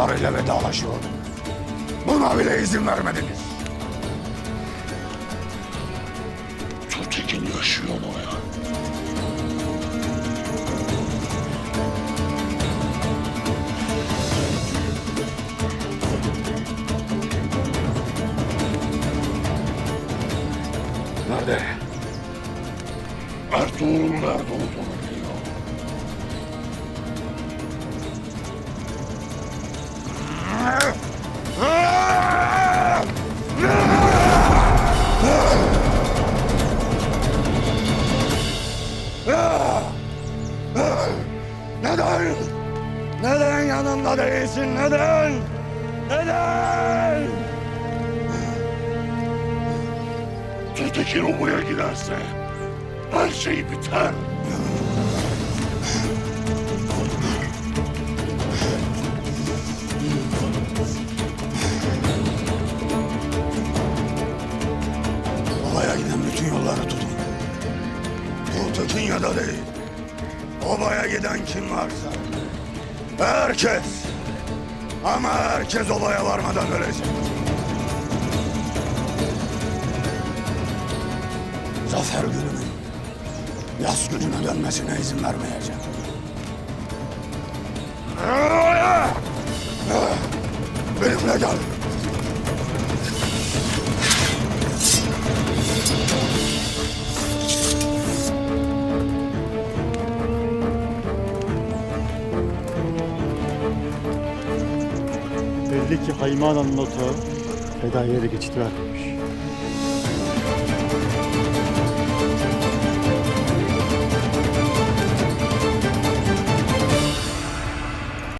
dostlarıyla vedalaşıyordu. Buna bile izin vermediniz. Tutekin yaşıyor mu ya? Nerede? Ertuğrul nerede olduğunu biliyor. Neden? Neden yanımda değilsin? Neden? Neden? Tutekin obaya giderse her şey biter. Obaya giden bütün yolları tutun. Tutekin ya da değil. Obaya giden kim varsa. Herkes. Ama herkes obaya varmadan ölecek. Zafer günümün yaz gününe dönmesine izin vermeyeceğim. Benimle gel. Belli ki Hayman Han'ın notu Fedai'ye de geçit vermemiş.